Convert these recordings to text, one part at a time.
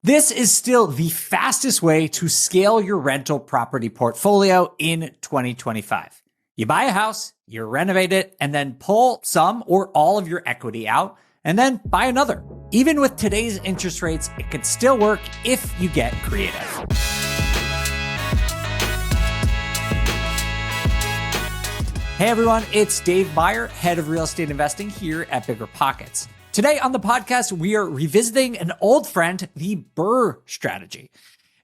This is still the fastest way to scale your rental property portfolio in 2025. You buy a house, you renovate it, and then pull some or all of your equity out, and then buy another. Even with today's interest rates, it can still work if you get creative. Hey everyone, it's Dave Meyer, head of real estate investing here at BiggerPockets. Today on the podcast, we are revisiting an old friend, the BRRRR strategy.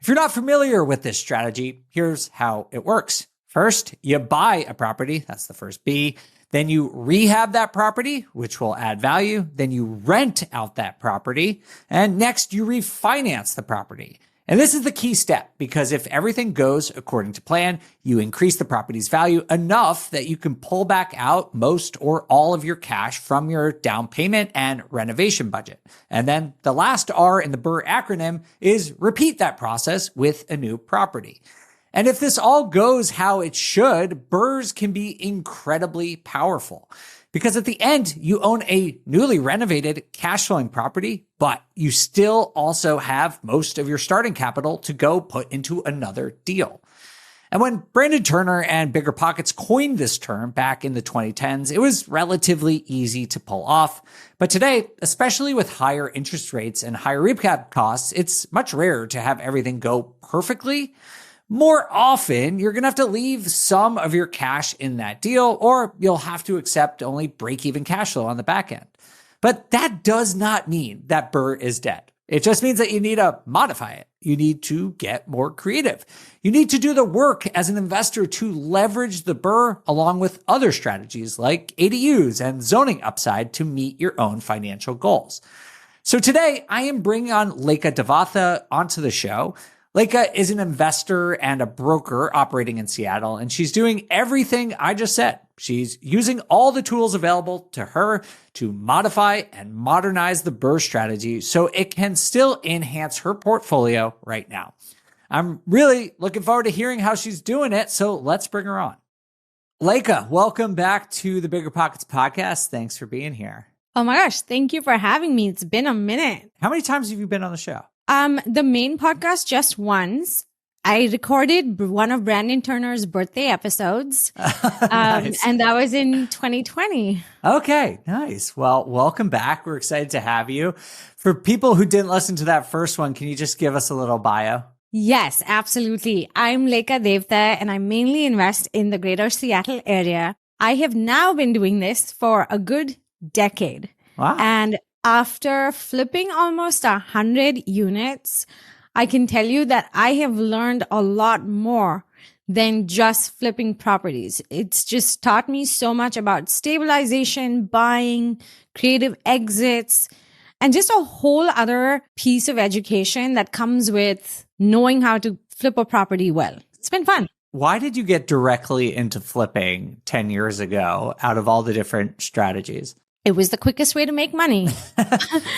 If you're not familiar with this strategy, here's how it works. First, you buy a property, that's the first B. Then you rehab that property, which will add value. Then you rent out that property. And next, you refinance the property. And this is the key step because if everything goes according to plan, you increase the property's value enough that you can pull back out most or all of your cash from your down payment and renovation budget. And then the last R in the BRRRR acronym is repeat that process with a new property. And if this all goes how it should, BRRRRs can be incredibly powerful. Because at the end, you own a newly renovated cash flowing property, but you still also have most of your starting capital to go put into another deal. And when Brandon Turner and BiggerPockets coined this term back in the 2010s, it was relatively easy to pull off. But today, especially with higher interest rates and higher recap costs, it's much rarer to have everything go perfectly. More often, you're going to have to leave some of your cash in that deal, or you'll have to accept only break-even cash flow on the back end. But that does not mean that BRRRR is dead. It just means that you need to modify it. You need to get more creative. You need to do the work as an investor to leverage the BRRRR along with other strategies like ADUs and zoning upside to meet your own financial goals. So today, I am bringing on Leka Devatha onto the show. Leka is an investor and a broker operating in Seattle, and she's doing everything I just said. She's using all the tools available to her to modify and modernize the BRRRR strategy so it can still enhance her portfolio right now. I'm really looking forward to hearing how she's doing it, so let's bring her on. Leka, welcome back to the BiggerPockets podcast. Thanks for being here. Oh my gosh, thank you for having me. It's been a minute. How many times have you been on the show? The main podcast just once. I recorded one of Brandon Turner's birthday episodes. Nice. And that was in 2020. Okay, nice. Well, welcome back. We're excited to have you. For people who didn't listen to that first one, can you just give us a little bio? Yes, absolutely. I'm Leka Devatha and I mainly invest in the greater Seattle area. I have now been doing this for a good decade. Wow. And after flipping almost 100 units, I can tell you that I have learned a lot more than just flipping properties. It's just taught me so much about stabilization, buying, creative exits, and just a whole other piece of education that comes with knowing how to flip a property well. It's been fun. Why did you get directly into flipping 10 years ago out of all the different strategies? It was the quickest way to make money.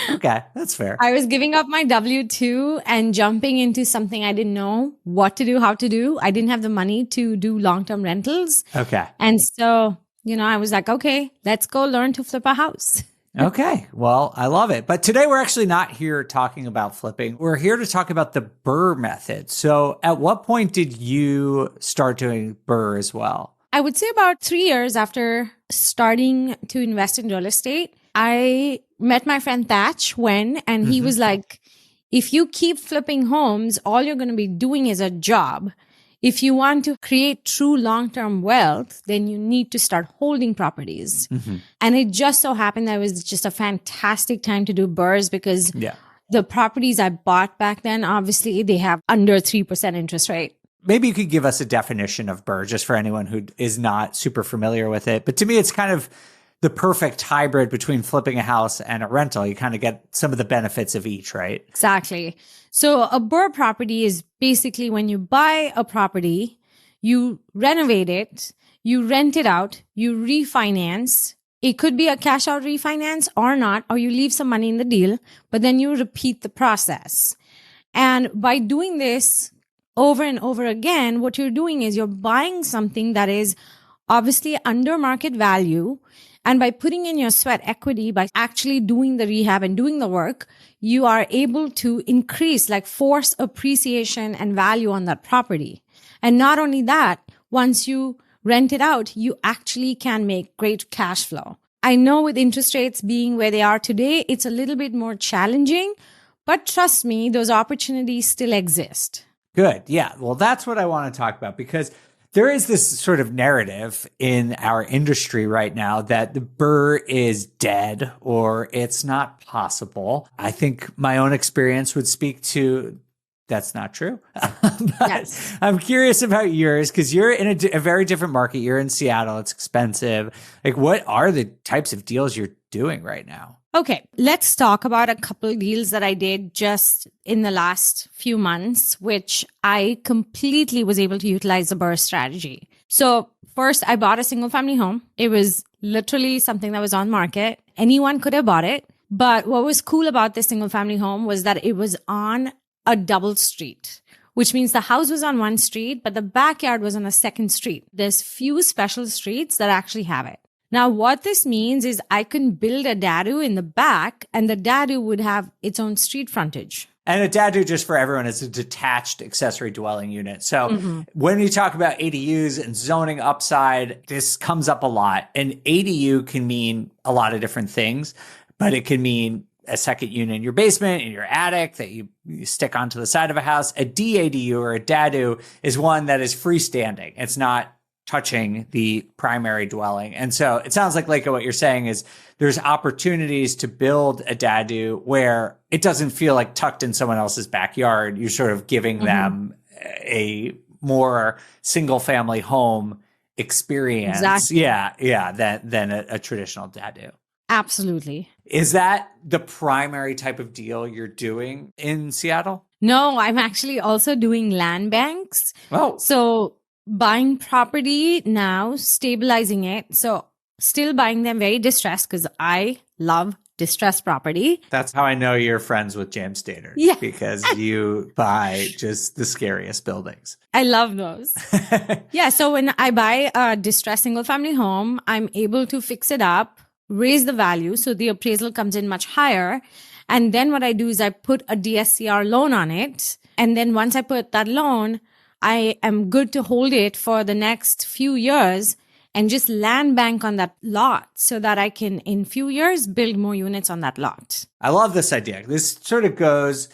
Okay, that's fair. I was giving up my W-2 and jumping into something I didn't know what to do, how to do. I didn't have the money to do long-term rentals. Okay. And so, I was like, okay, let's go learn to flip a house. Okay. Well, I love it. But today we're actually not here talking about flipping. We're here to talk about the BRRRR method. So at what point did you start doing BRRRR as well? I would say about 3 years after starting to invest in real estate, I met my friend Thatch and he was like, if you keep flipping homes, all you're going to be doing is a job. If you want to create true long-term wealth, then you need to start holding properties. And it just so happened that it was just a fantastic time to do BRRRRs because the properties I bought back then, obviously, they have under 3% interest rate. Maybe you could give us a definition of BRRRR just for anyone who is not super familiar with it. But to me, it's kind of the perfect hybrid between flipping a house and a rental. You kind of get some of the benefits of each, right? Exactly. So a BRRRR property is basically when you buy a property, you renovate it, you rent it out, you refinance. It could be a cash out refinance or not, or you leave some money in the deal, but then you repeat the process. And by doing this over and over again, what you're doing is you're buying something that is obviously under market value And by putting in your sweat equity, by actually doing the rehab and doing the work, you are able to increase, like force appreciation and value on that property. And not only that, once you rent it out, you actually can make great cash flow. I know with interest rates being where they are today, it's a little bit more challenging, but trust me, those opportunities still exist. Good. Yeah. Well, that's what I want to talk about, because there is this sort of narrative in our industry right now that the BRRRR is dead or it's not possible. I think my own experience would speak to that's not true. Yes. I'm curious about yours, because you're in a very different market. You're in Seattle. It's expensive. Like, what are the types of deals you're doing right now? Okay, let's talk about a couple of deals that I did just in the last few months, which I completely was able to utilize the BRRRR strategy. So first, I bought a single family home. It was literally something that was on market. Anyone could have bought it. But what was cool about this single family home was that it was on a double street, which means the house was on one street, but the backyard was on a second street. There's few special streets that actually have it. Now, what this means is I can build a dadu in the back, and the dadu would have its own street frontage. And a dadu, just for everyone, is a detached accessory dwelling unit. So when you talk about ADUs and zoning upside, this comes up a lot. An ADU can mean a lot of different things, but it can mean a second unit in your basement, in your attic that you stick onto the side of a house. A DADU or a dadu is one that is freestanding. It's not touching the primary dwelling. And so it sounds like Leka, what you're saying is there's opportunities to build a dadu where it doesn't feel like tucked in someone else's backyard. You're sort of giving them a more single family home experience. Exactly. Than a traditional dadu. Absolutely. Is that the primary type of deal you're doing in Seattle? No, I'm actually also doing land banks. Oh. So buying property now, stabilizing it. So still buying them very distressed, because I love distressed property. That's how I know you're friends with James Stater. Yeah. Because you buy just the scariest buildings. I love those. Yeah. So when I buy a distressed single family home, I'm able to fix it up, raise the value. So the appraisal comes in much higher. And then what I do is I put a DSCR loan on it. And then once I put that loan, I am good to hold it for the next few years and just land bank on that lot so that I can, in few years, build more units on that lot. I love this idea. This sort of goes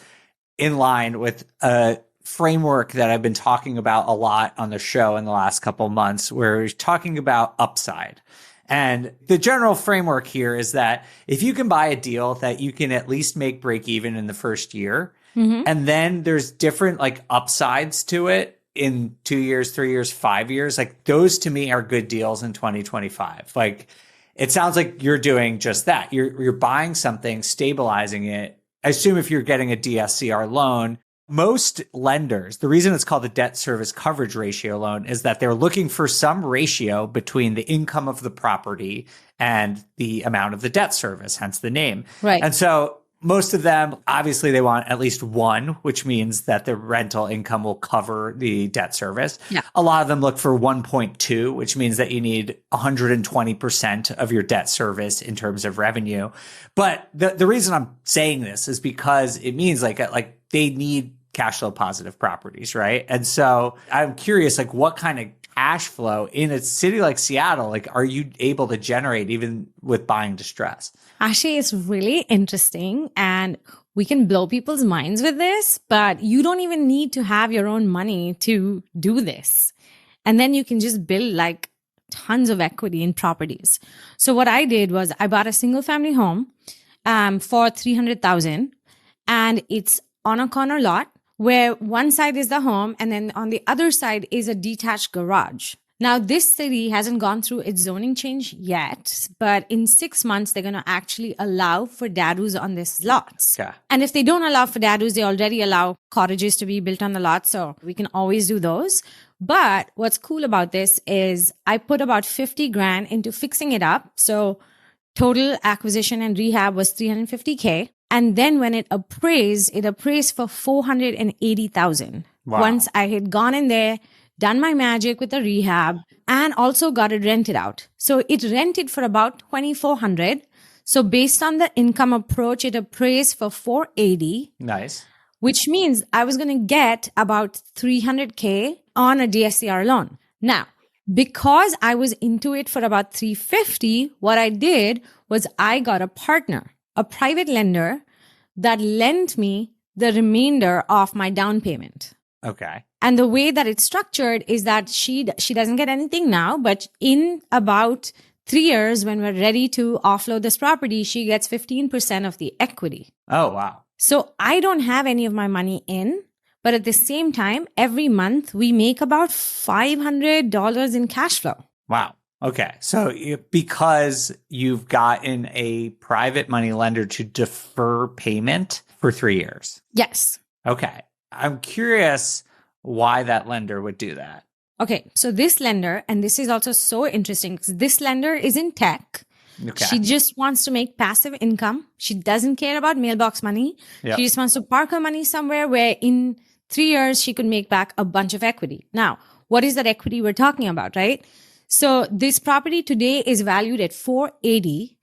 in line with a framework that I've been talking about a lot on the show in the last couple of months, where we're talking about upside. And the general framework here is that if you can buy a deal that you can at least make break even in the first year, and then there's different like upsides to it in 2 years, 3 years, 5 years, like those to me are good deals in 2025. Like it sounds like you're doing just that. You're buying something, stabilizing it. I assume if you're getting a DSCR loan, most lenders, the reason it's called the debt service coverage ratio loan is that they're looking for some ratio between the income of the property and the amount of the debt service, hence the name. Right. And so most of them, obviously, they want at least one, which means that the rental income will cover the debt service. Yeah. A lot of them look for 1.2, which means that you need 120% of your debt service in terms of revenue. But the reason I'm saying this is because it means like they need cash flow positive properties, right? And so I'm curious, like what kind of cash flow in a city like Seattle, like are you able to generate even with buying distress? Actually, it's really interesting, and we can blow people's minds with this, but you don't even need to have your own money to do this. And then you can just build like tons of equity in properties. So what I did was I bought a single family home for $300,000, and it's on a corner lot where one side is the home and then on the other side is a detached garage. Now, this city hasn't gone through its zoning change yet, but in 6 months, they're going to actually allow for dadus on this lots. Okay. And if they don't allow for dadus, they already allow cottages to be built on the lot. So we can always do those. But what's cool about this is I put about 50 grand into fixing it up. So total acquisition and rehab was $350K. And then when it appraised for $480,000. Wow. Once I had gone in there, done my magic with the rehab, and also got it rented out. So it rented for about $2,400. So based on the income approach, it appraised for $480. Nice. Which means I was going to get about $300K on a DSCR loan. Now, because I was into it for about $350, what I did was I got a partner, a private lender that lent me the remainder of my down payment. Okay. And the way that it's structured is that she doesn't get anything now, but in about 3 years, when we're ready to offload this property, she gets 15% of the equity. Oh, wow. So I don't have any of my money in, but at the same time, every month we make about $500 in cash flow. Wow. Okay. So because you've gotten a private money lender to defer payment for 3 years. Yes. Okay. I'm curious why that lender would do that. Okay. So this lender, and this is also so interesting because this lender is in tech. Okay. She just wants to make passive income. She doesn't care about mailbox money. Yep. She just wants to park her money somewhere where in 3 years she could make back a bunch of equity. Now, what is that equity we're talking about, right? So this property today is valued at $480,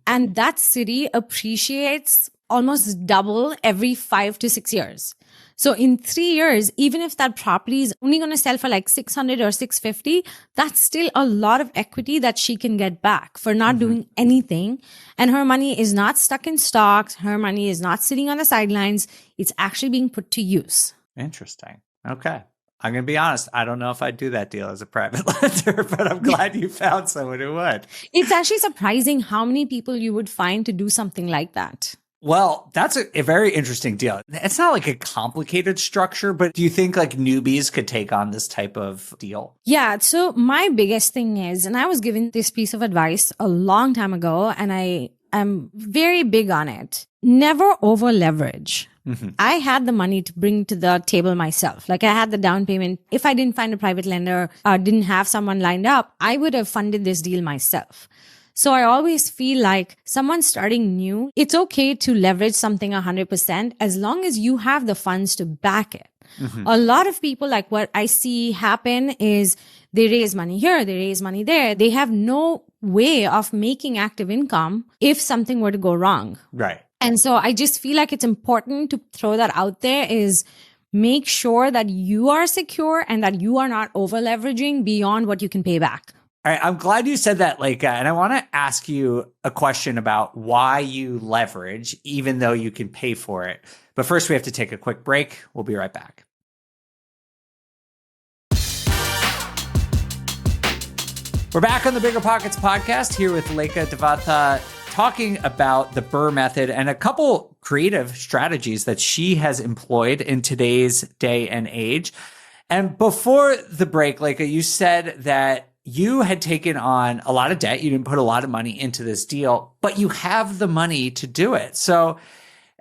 and that city appreciates almost double every 5 to 6 years. So in 3 years, even if that property is only going to sell for like 600 or 650, that's still a lot of equity that she can get back for not doing anything. And her money is not stuck in stocks. Her money is not sitting on the sidelines. It's actually being put to use. Interesting. Okay. I'm going to be honest. I don't know if I'd do that deal as a private lender, but I'm glad you found someone who would. It's actually surprising how many people you would find to do something like that. Well, that's a very interesting deal. It's not like a complicated structure, but do you think like newbies could take on this type of deal? Yeah. So my biggest thing is, and I was given this piece of advice a long time ago, and I am very big on it. Never over leverage. I had the money to bring to the table myself. Like I had the down payment. If I didn't find a private lender or didn't have someone lined up, I would have funded this deal myself. So I always feel like someone starting new, it's okay to leverage something 100% as long as you have the funds to back it. A lot of people, like what I see happen is they raise money here, they raise money there. They have no way of making active income if something were to go wrong. Right. And so I just feel like it's important to throw that out there is make sure that you are secure and that you are not over leveraging beyond what you can pay back. All right. I'm glad you said that, Leka. And I want to ask you a question about why you leverage, even though you can pay for it. But first, we have to take a quick break. We'll be right back. We're back on the BiggerPockets podcast here with Leka Devatha, talking about the BRRRR method and a couple creative strategies that she has employed in today's day and age. And before the break, Leka, you said that you had taken on a lot of debt. You didn't put a lot of money into this deal, but you have the money to do it. So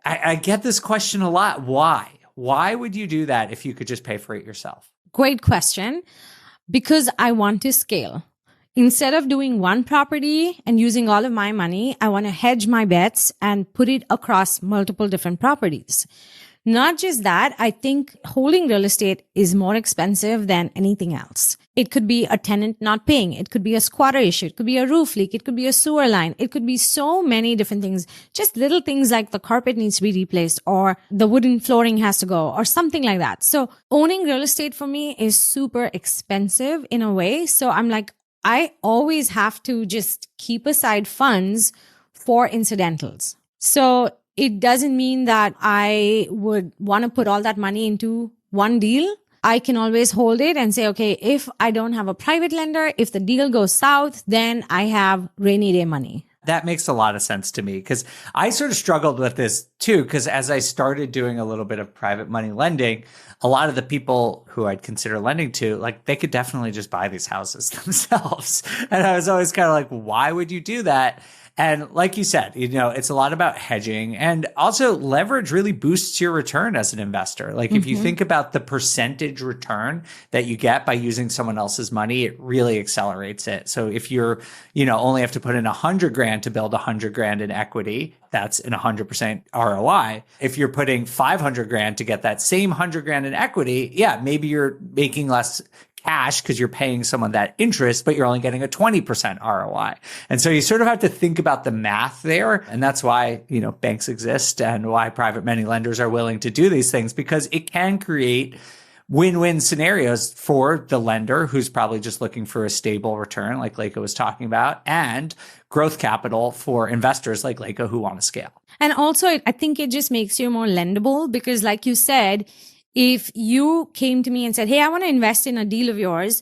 I get this question a lot. Why? Why would you do that if you could just pay for it yourself? Great question. Because I want to scale. Instead of doing one property and using all of my money, I want to hedge my bets and put it across multiple different properties. Not just that, I think holding real estate is more expensive than anything else. It could be a tenant not paying. It could be a squatter issue. It could be a roof leak. It could be a sewer line. It could be so many different things. Just little things like the carpet needs to be replaced or the wooden flooring has to go or something like that. So owning real estate for me is super expensive in a way. So I'm like, I always have to just keep aside funds for incidentals. So it doesn't mean that I would want to put all that money into one deal. I can always hold it and say, okay, if I don't have a private lender, if the deal goes south, then I have rainy day money. That makes a lot of sense to me because I sort of struggled with this too, because as I started doing a little bit of private money lending, a lot of the people who I'd consider lending to, like they could definitely just buy these houses themselves. And I was always kind of like, why would you do that? And like you said, you know, it's a lot about hedging and also leverage really boosts your return as an investor. Like if you think about the percentage return that you get by using someone else's money, it really accelerates it. So if you're, you know, only have to put in $100,000 to build $100,000 in equity, that's an 100% ROI. If you're putting $500,000 to get that same $100,000 in equity, yeah, maybe you're making less cash because you're paying someone that interest, but you're only getting a 20% ROI. And so you sort of have to think about the math there. And that's why, banks exist and why private money lenders are willing to do these things, because it can create win-win scenarios for the lender who's probably just looking for a stable return like Leka was talking about, and growth capital for investors like Leka who want to scale. And also, I think it just makes you more lendable because like you said, if you came to me and said, hey, I want to invest in a deal of yours,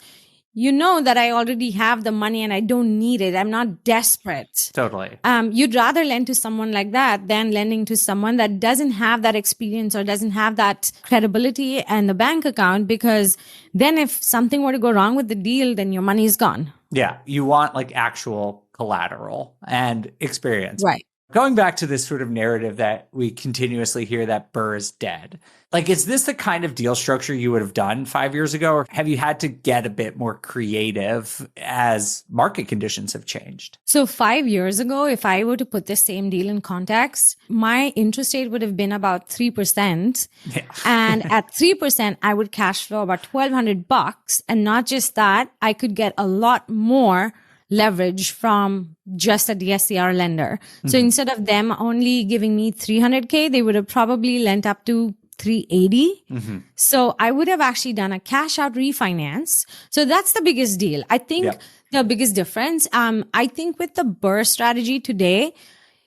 you know that I already have the money and I don't need it. I'm not desperate. Totally. You'd rather lend to someone like that than lending to someone that doesn't have that experience or doesn't have that credibility and the bank account, because then if something were to go wrong with the deal, then your money is gone. Yeah. You want like actual collateral and experience. Right. Going back to this sort of narrative that we continuously hear that BRRRR is dead. Like, is this the kind of deal structure you would have done 5 years ago? Or have you had to get a bit more creative as market conditions have changed? So 5 years ago, if I were to put the same deal in context, my interest rate would have been about 3%. Yeah. And at 3%, I would cash flow about $1,200. And not just that, I could get a lot more leverage from just a DSCR lender. So instead of them only giving me $300K, they would have probably lent up to $380. So I would have actually done a cash out refinance. So that's the biggest deal. I think the biggest difference, I think with the BRRRR strategy today,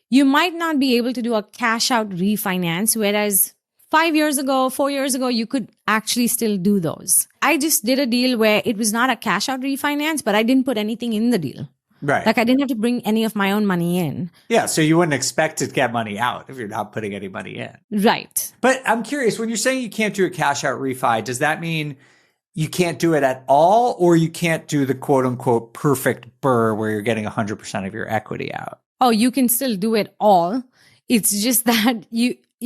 you might not be able to do a cash out refinance, whereas 5 years ago, 4 years ago, you could actually still do those. I just did a deal where it was not a cash out refinance, but I didn't put anything in the deal. Right. Like I didn't have to bring any of my own money in. Yeah. So you wouldn't expect to get money out if you're not putting any money in. Right. But I'm curious, when you're saying you can't do a cash out refi, does that mean you can't do it at all, or you can't do the quote unquote perfect BRRRR where you're getting 100% of your equity out? Oh, you can still do it all. It's just that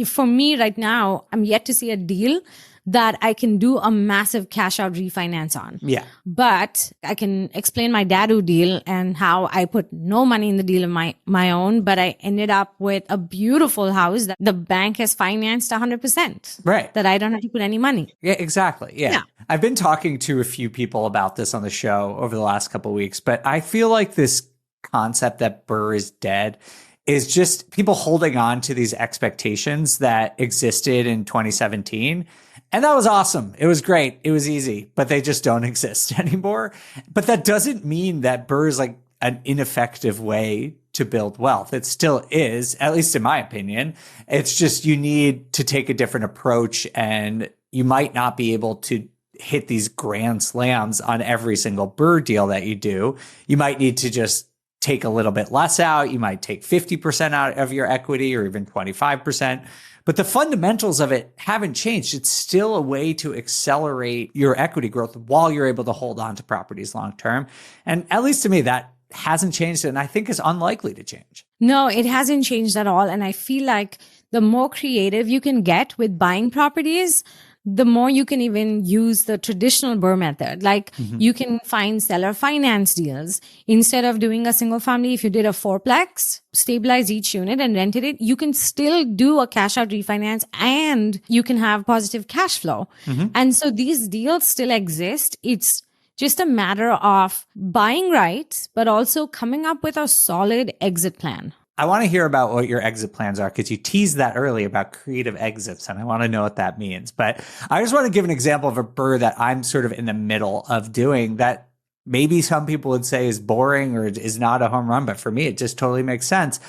for me right now, I'm yet to see a deal that I can do a massive cash out refinance on. Yeah. But I can explain my Dadu deal and how I put no money in the deal of my own, but I ended up with a beautiful house that the bank has financed 100%. Right. That I don't have to put any money. Yeah, exactly. Yeah. I've been talking to a few people about this on the show over the last couple of weeks, but I feel like this concept that BRRRR is dead is just people holding on to these expectations that existed in 2017. And that was awesome. It was great. It was easy, but they just don't exist anymore. But that doesn't mean that BRRRR is like an ineffective way to build wealth. It still is, at least in my opinion. It's just you need to take a different approach, and you might not be able to hit these grand slams on every single BRRRR deal that you do. You might need to just take a little bit less out. You might take 50% out of your equity or even 25%. But the fundamentals of it haven't changed. It's still a way to accelerate your equity growth while you're able to hold on to properties long term. And at least to me, that hasn't changed, and I think is unlikely to change. No, it hasn't changed at all. And I feel like the more creative you can get with buying properties, the more you can even use the traditional BRRRR method. Like you can find seller finance deals. Instead of doing a single family, if you did a fourplex, stabilize each unit and rented it, you can still do a cash out refinance and you can have positive cash flow. And so these deals still exist. It's just a matter of buying right, but also coming up with a solid exit plan. I want to hear about what your exit plans are, because you teased that early about creative exits, and I want to know what that means. But I just want to give an example of a BRRRR that I'm sort of in the middle of doing that maybe some people would say is boring or is not a home run, but for me, it just totally makes sense.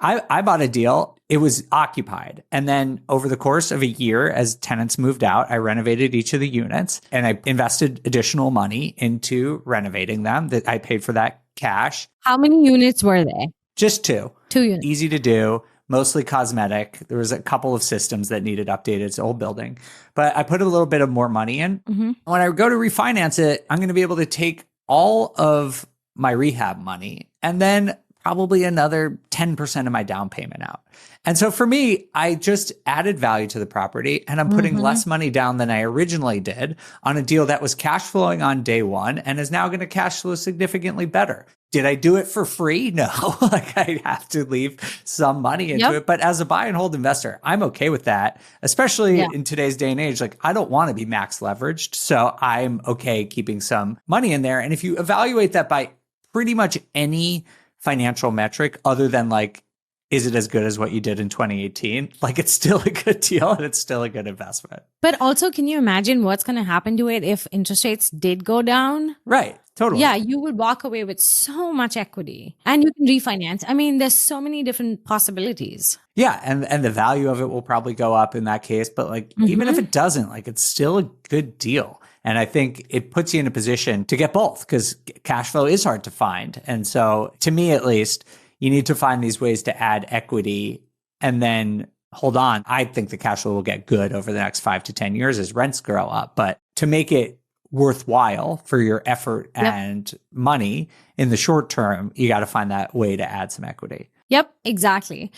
I bought a deal. It was occupied. And then over the course of a year, as tenants moved out, I renovated each of the units and I invested additional money into renovating them. That I paid for that cash. How many units were there? Just two. 2 units. Easy to do, mostly cosmetic. There was a couple of systems that needed updated. It's an old building. But I put a little bit of more money in. When I go to refinance it, I'm going to be able to take all of my rehab money and then probably another 10% of my down payment out. And so for me, I just added value to the property, and I'm putting less money down than I originally did on a deal that was cash flowing on day one and is now going to cash flow significantly better. Did I do it for free? No, like I have to leave some money into it. But as a buy and hold investor, I'm okay with that, especially in today's day and age. Like I don't want to be max leveraged. So I'm okay keeping some money in there. And if you evaluate that by pretty much any financial metric other than like, is it as good as what you did in 2018? Like it's still a good deal and it's still a good investment. But also, can you imagine what's going to happen to it if interest rates did go down? Right. Totally. Yeah, you would walk away with so much equity and you can refinance. I mean, there's so many different possibilities. Yeah. And the value of it will probably go up in that case. But like, even if it doesn't, like it's still a good deal. And I think it puts you in a position to get both because cash flow is hard to find. And so to me, at least, you need to find these ways to add equity and then hold on. I think the cash flow will get good over the next 5 to 10 years as rents grow up. But to make it worthwhile for your effort and money in the short term, you got to find that way to add some equity. Yep, exactly.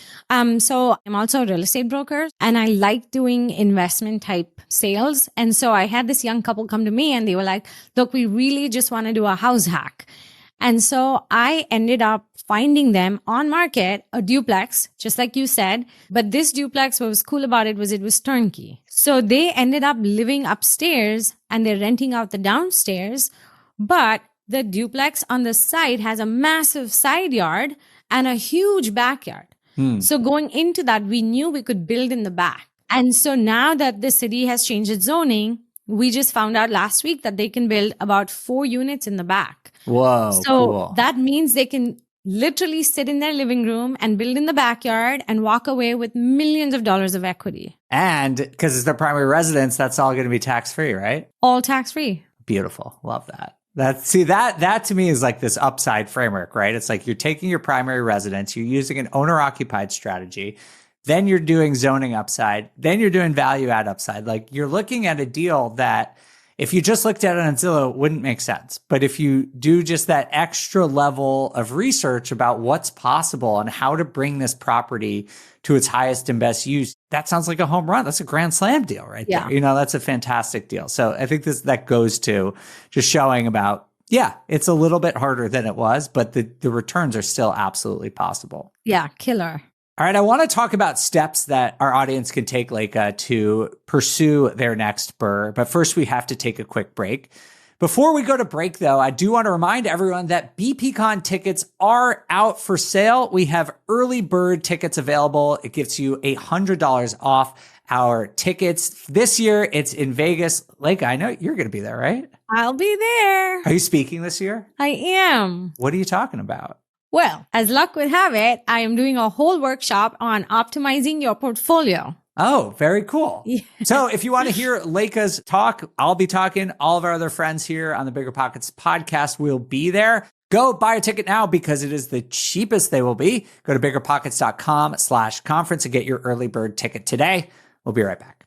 So I'm also a real estate broker and I like doing investment type sales. And so I had this young couple come to me and they were like, look, we really just want to do a house hack. And so I ended up finding them on market, a duplex, just like you said. But this duplex, what was cool about it was turnkey. So they ended up living upstairs and they're renting out the downstairs. But the duplex on the side has a massive side yard and a huge backyard. So going into that, we knew we could build in the back. And so now that the city has changed its zoning, we just found out last week that they can build about 4 units in the back. Whoa. So cool. That means they can literally sit in their living room and build in the backyard and walk away with millions of dollars of equity. And because it's their primary residence, that's all going to be tax-free, right? All tax-free. Beautiful. Love that. That to me is like this upside framework, right? It's like you're taking your primary residence, you're using an owner-occupied strategy, then you're doing zoning upside, then you're doing value add upside. Like you're looking at a deal that if you just looked at it on Zillow, it wouldn't make sense. But if you do just that extra level of research about what's possible and how to bring this property to its highest and best use, that sounds like a home run. That's a grand slam deal right there. You know, that's a fantastic deal. So I think that goes to just showing about, it's a little bit harder than it was, but the returns are still absolutely possible. Yeah, killer. All right, I want to talk about steps that our audience can take, Leka, to pursue their next BRRRR. But first, we have to take a quick break. Before we go to break, though, I do want to remind everyone that BPCon tickets are out for sale. We have early bird tickets available. It gives you $100 off our tickets. This year, it's in Vegas. Leka, I know you're going to be there, right? I'll be there. Are you speaking this year? I am. What are you talking about? Well, as luck would have it, I am doing a whole workshop on optimizing your portfolio. Oh, very cool. Yeah. So if you want to hear Leka's talk, I'll be talking. All of our other friends here on the BiggerPockets podcast will be there. Go buy a ticket now because it is the cheapest they will be. Go to biggerpockets.com/conference and get your early bird ticket today. We'll be right back.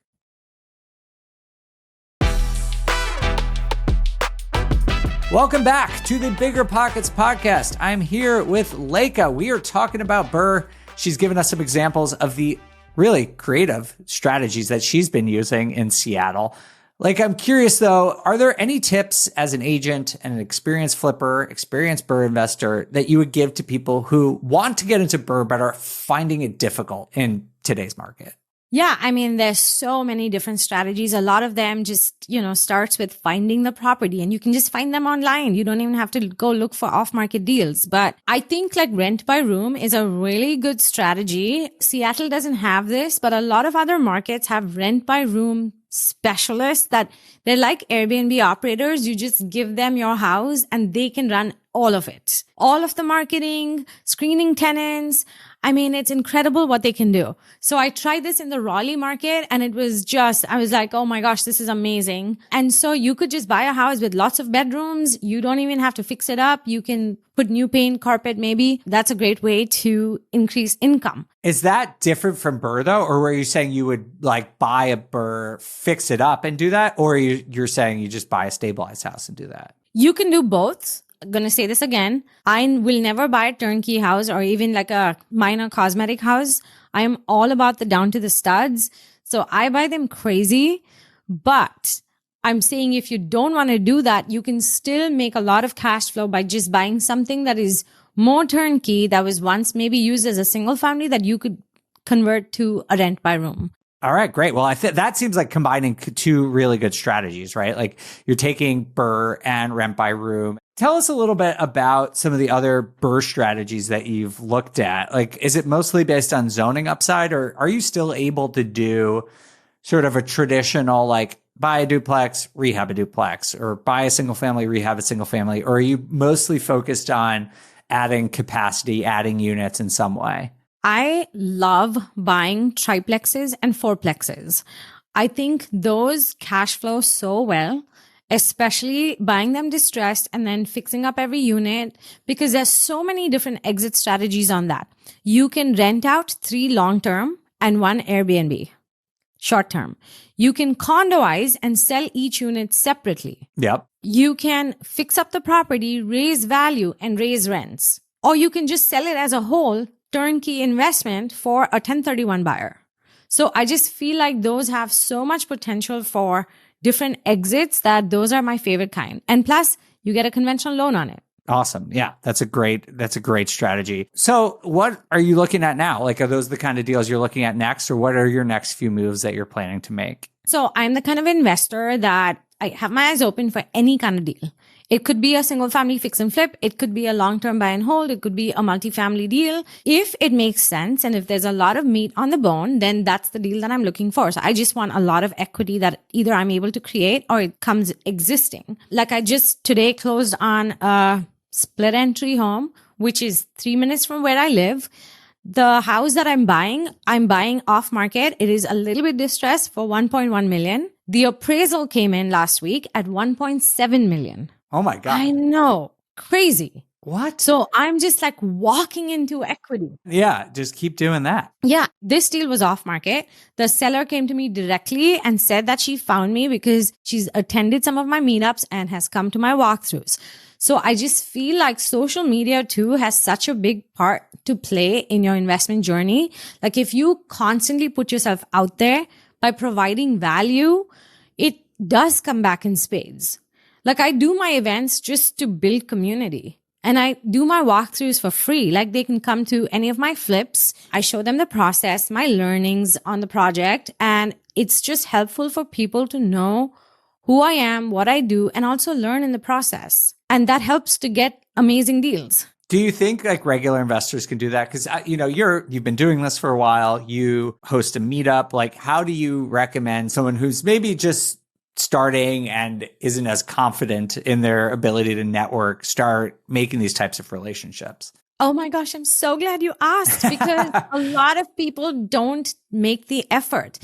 Welcome back to the BiggerPockets podcast. I'm here with Leka. We are talking about BRRRR. She's given us some examples of the really creative strategies that she's been using in Seattle. Like, I'm curious though, are there any tips as an agent and an experienced flipper, experienced BRRRR investor that you would give to people who want to get into BRRRR but are finding it difficult in today's market? Yeah, I mean, there's so many different strategies. A lot of them just, starts with finding the property and you can just find them online. You don't even have to go look for off-market deals. But I think like rent by room is a really good strategy. Seattle doesn't have this, but a lot of other markets have rent by room specialists that they're like Airbnb operators. You just give them your house and they can run all of it. All of the marketing, screening tenants. I mean, it's incredible what they can do. So I tried this in the Raleigh market and I was like, oh my gosh, this is amazing. And so you could just buy a house with lots of bedrooms. You don't even have to fix it up. You can put new paint, carpet, maybe. That's a great way to increase income. Is that different from BRRRR though? Or were you saying you would like buy a BRRRR, fix it up and do that? Or you're saying you just buy a stabilized house and do that? You can do both. I'm going to say this again. I will never buy a turnkey house or even like a minor cosmetic house. I am all about the down to the studs. So I buy them crazy, but I'm saying if you don't want to do that, you can still make a lot of cash flow by just buying something that is more turnkey, that was once maybe used as a single family that you could convert to a rent by room. All right, great. Well, that seems like combining two really good strategies, right? Like you're taking BRRRR and rent by room. Tell us a little bit about some of the other BRRRR strategies that you've looked at. Like, is it mostly based on zoning upside, or are you still able to do sort of a traditional, like buy a duplex, rehab a duplex, or buy a single family, rehab a single family? Or are you mostly focused on adding capacity, adding units in some way? I love buying triplexes and fourplexes. I think those cash flow so well, especially buying them distressed and then fixing up every unit, because there's so many different exit strategies on that. You can rent out 3 long-term and 1 Airbnb, short-term. You can condoize and sell each unit separately. Yep. You can fix up the property, raise value, and raise rents. Or you can just sell it as a whole, turnkey investment for a 1031 buyer. So I just feel like those have so much potential for different exits that those are my favorite kind. And plus, you get a conventional loan on it. Awesome. Yeah, that's a great strategy. So what are you looking at now? Like, are those the kind of deals you're looking at next, or what are your next few moves that you're planning to make? So I'm the kind of investor that I have my eyes open for any kind of deal. It could be a single family fix and flip. It could be a long-term buy and hold. It could be a multifamily deal. If it makes sense and if there's a lot of meat on the bone, then that's the deal that I'm looking for. So I just want a lot of equity that either I'm able to create or it comes existing. Like I just today closed on a split entry home, which is 3 minutes from where I live. The house that I'm buying off market. It is a little bit distressed for 1.1 million. The appraisal came in last week at 1.7 million. Oh my God. I know. Crazy. What? So I'm just like walking into equity. Yeah, just keep doing that. Yeah, this deal was off market. The seller came to me directly and said that she found me because she's attended some of my meetups and has come to my walkthroughs. So I just feel like social media too has such a big part to play in your investment journey. Like if you constantly put yourself out there by providing value, it does come back in spades. Like I do my events just to build community. And I do my walkthroughs for free. Like they can come to any of my flips. I show them the process, my learnings on the project. And it's just helpful for people to know who I am, what I do, and also learn in the process. And that helps to get amazing deals. Do you think like regular investors can do that? Because, you've been doing this for a while. You host a meetup. Like, how do you recommend someone who's maybe just starting and isn't as confident in their ability to network, start making these types of relationships? Oh my gosh, I'm so glad you asked because a lot of people don't make the effort.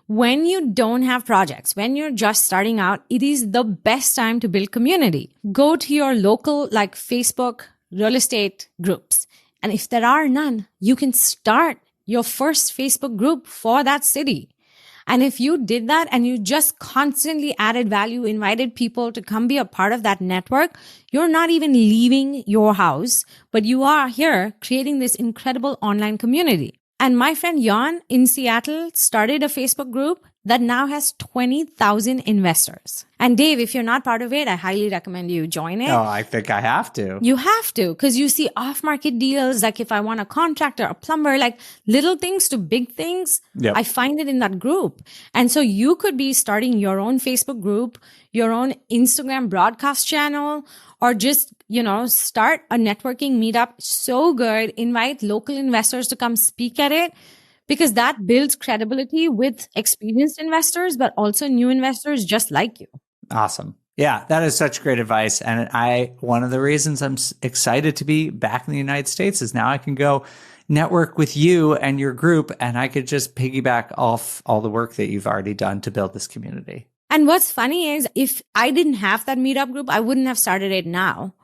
When you don't have projects, when you're just starting out, it is the best time to build community. Go to your local like Facebook real estate groups. And if there are none, you can start your first Facebook group for that city. And if you did that and you just constantly added value, invited people to come be a part of that network, you're not even leaving your house, but you are here creating this incredible online community. And my friend Jan in Seattle started a Facebook group that now has 20,000 investors. And Dave, if you're not part of it, I highly recommend you join it. Oh, I think I have to. You have to, because you see off-market deals. Like if I want a contractor, a plumber, like little things to big things, Yep. I find it in that group. And so you could be starting your own Facebook group, your own Instagram broadcast channel, or just, start a networking meetup. So good. Invite local investors to come speak at it. Because that builds credibility with experienced investors, but also new investors just like you. Awesome. Yeah, that is such great advice. And one of the reasons I'm excited to be back in the United States is now I can go network with you and your group, and I could just piggyback off all the work that you've already done to build this community. And what's funny is if I didn't have that meetup group, I wouldn't have started it now.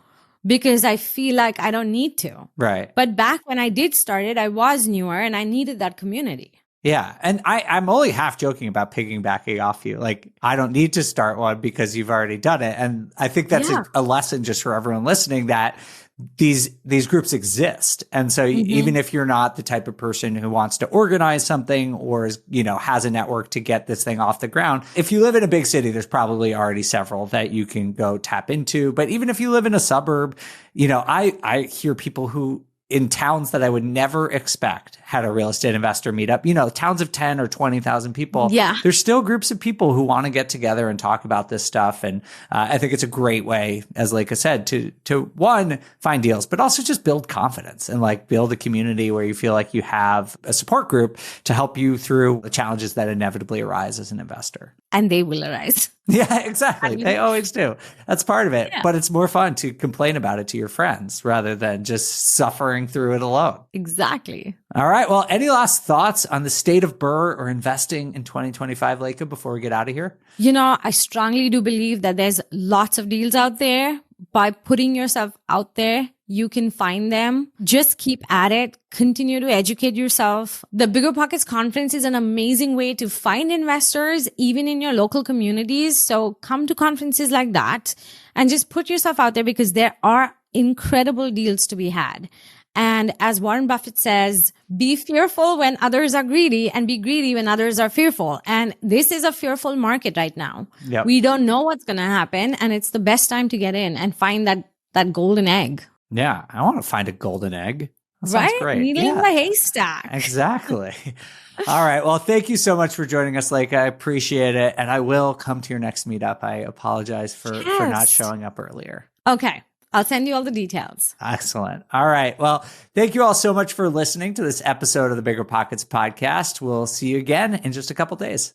Because I feel like I don't need to. Right. But back when I did start it, I was newer and I needed that community. Yeah. And I'm only half joking about piggybacking off you. Like, I don't need to start one because you've already done it. And I think that's a lesson just for everyone listening, that these groups exist. And so even if you're not the type of person who wants to organize something or is, has a network to get this thing off the ground, if you live in a big city, there's probably already several that you can go tap into. But even if you live in a suburb, I hear people who in towns that I would never expect had a real estate investor meetup, towns of 10 or 20,000 people. Yeah. There's still groups of people who want to get together and talk about this stuff. And I think it's a great way, as Leka said, to one, find deals, but also just build confidence and like build a community where you feel like you have a support group to help you through the challenges that inevitably arise as an investor. And they will arise. Yeah, exactly. They always do. That's part of it. Yeah. But it's more fun to complain about it to your friends rather than just suffering through it alone. Exactly. All right. Well, any last thoughts on the state of BRRRR or investing in 2025, Leka, before we get out of here? I strongly do believe that there's lots of deals out there. By putting yourself out there, you can find them. Just keep at it. Continue to educate yourself. The BiggerPockets conference is an amazing way to find investors, even in your local communities. So come to conferences like that and just put yourself out there, because there are incredible deals to be had. And as Warren Buffett says, be fearful when others are greedy and be greedy when others are fearful. And this is a fearful market right now. Yep. We don't know what's going to happen. And it's the best time to get in and find that golden egg. Yeah. I want to find a golden egg. That sounds right? great. Needling in the haystack. Exactly. All right. Well, thank you so much for joining us, Leka. I appreciate it. And I will come to your next meetup. I apologize for not showing up earlier. Okay. I'll send you all the details. Excellent. All right. Well, thank you all so much for listening to this episode of the BiggerPockets podcast. We'll see you again in just a couple days.